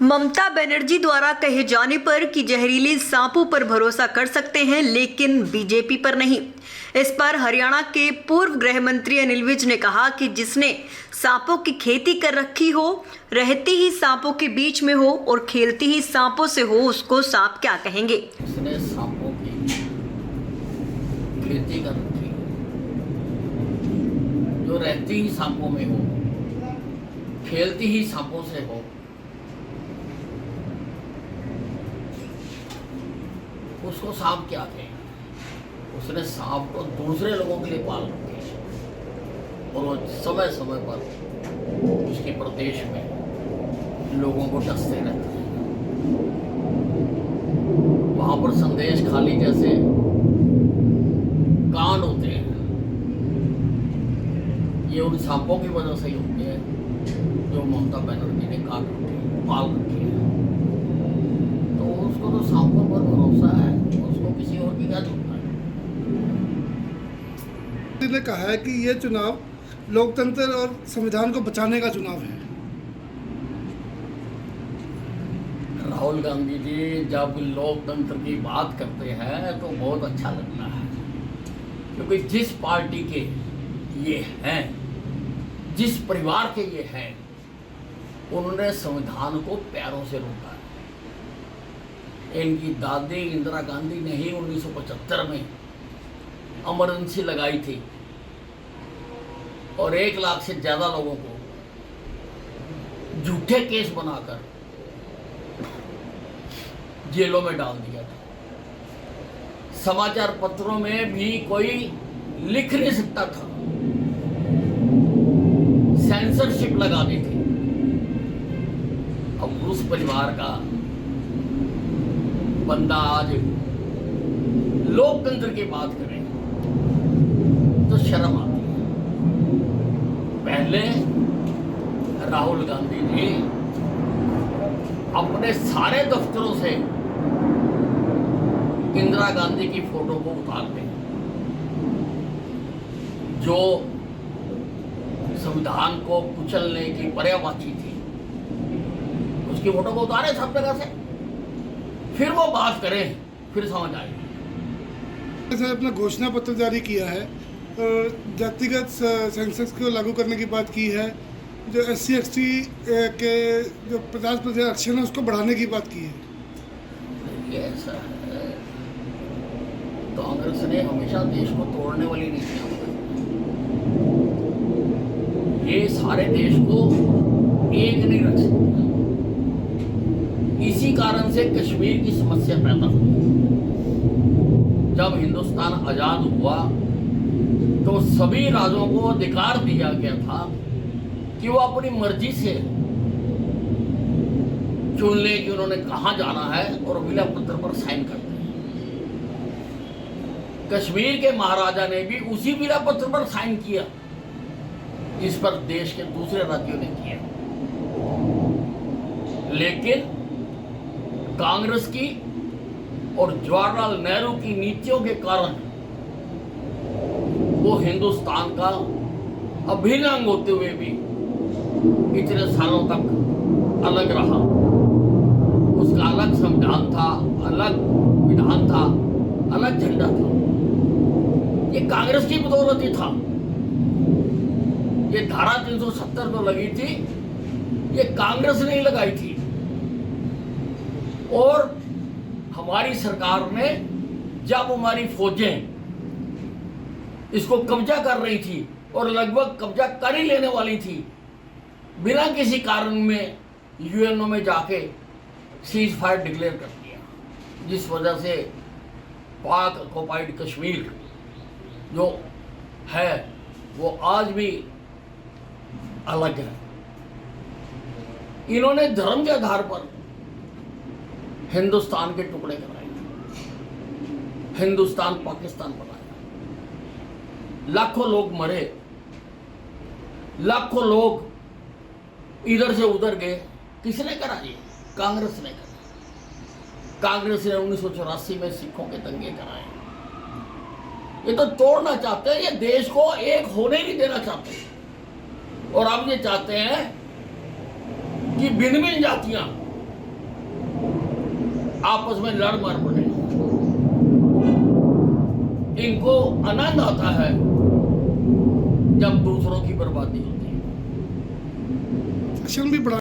ममता बनर्जी द्वारा कहे जाने पर कि जहरीले सांपों पर भरोसा कर सकते हैं लेकिन बीजेपी पर नहीं। इस पर हरियाणा के पूर्व गृह मंत्री अनिल विज ने कहा कि जिसने सांपों की खेती कर रखी हो, रहती ही सांपों के बीच में हो और खेलती ही सांपों से हो, उसको सांप क्या कहेंगे। जिसने सांपों की खेती कर रखी हो, जो रहती ही सांपों में हो, खेलती ही सांपों से हो, उसको सांप क्या कहें। उसने सांप को दूसरे लोगों के लिए पाल रखे हैं और वो समय समय पर उसके प्रदेश में लोगों को डसते रहते हैं। वहां पर संदेश खाली जैसे कांड होते हैं, ये उन सांपों की वजह से ही होते हैं जो ममता बनर्जी ने काट रखे हैं, पाल रखे हैं। तो उसको तो सांपों पर भरोसा है, उसको किसी और की क्या चुनना है। ने कहा है कि ये चुनाव लोकतंत्र और संविधान को बचाने का चुनाव है। राहुल गांधी जी जब लोकतंत्र की बात करते हैं तो बहुत अच्छा लगता है, क्योंकि जिस पार्टी के ये हैं, जिस परिवार के ये हैं, उन्होंने संविधान को पैरों से रोका है। इनकी दादी इंदिरा गांधी ने ही 1975 में इमरजेंसी लगाई थी और 1 लाख से ज्यादा लोगों को झूठे केस बनाकर जेलों में डाल दिया था। समाचार पत्रों में भी कोई लिख नहीं सकता था, सेंसरशिप लगा दी थी। अब उस परिवार का बंदा आज लोकतंत्र की बात करे तो शर्म आती है। पहले राहुल गांधी जी अपने सारे दफ्तरों से इंदिरा गांधी की फोटो को उतारते हैं, जो संविधान को कुचलने की पर्यायवाची थी। उसकी फोटो को उतारे सब जगह से, फिर वो बात करें, फिर समझ आएगी। जैसे अपना घोषणा पत्र जारी किया है और जातिगत सेंसस को लागू करने की बात की है, जो SC ST के जो 50% आरक्षण है उसको बढ़ाने की बात की है। ये ऐसा है, कांग्रेस ने हमेशा देश को तोड़ने वाली नीतियां बनाई। ये सारे देश को एक नहीं रख सकते। इसी कारण से कश्मीर की समस्या पैदा हुई। जब हिंदुस्तान आजाद हुआ तो सभी राज्यों को अधिकार दिया गया था कि वो अपनी मर्जी से चुन ले कि उन्होंने कहां जाना है और विला पत्र पर साइन करते हैं। कश्मीर के महाराजा ने भी उसी विला पत्र पर साइन किया, इस पर देश के दूसरे राज्यों ने किया। लेकिन कांग्रेस की और जवाहरलाल नेहरू की नीतियों के कारण वो हिंदुस्तान का अभिन्न अंग होते हुए भी इतने सालों तक अलग रहा। उसका अलग संविधान था, अलग विधान था, अलग झंडा था। ये कांग्रेस की बदौलत ही था। ये धारा 370 तो लगी थी, ये कांग्रेस ने ही लगाई थी। और हमारी सरकार ने जब हमारी फौजें इसको कब्जा कर रही थी और लगभग कब्जा कर ही लेने वाली थी, बिना किसी कारण में UN में जाके सीज फायर डिक्लेयर कर दिया, जिस वजह से पाक ऑक्युपाइड कश्मीर जो है वो आज भी अलग है। इन्होंने धर्म के आधार पर हिंदुस्तान के टुकड़े कराए, हिंदुस्तान पाकिस्तान बनाया, लाखों लोग मरे, लाखों लोग इधर से उधर गए। किसने करा ये? कांग्रेस ने करा। कांग्रेस ने 1984 में सिखों के दंगे कराए। ये तो तोड़ना चाहते हैं, ये देश को एक होने नहीं देना चाहते। और अब ये चाहते हैं कि भिन्न भिन्न जातियां आपस में लड़ मर पड़े। इनको आनंद आता है जब दूसरों की बर्बादी होती है। सेक्शन भी बढ़ा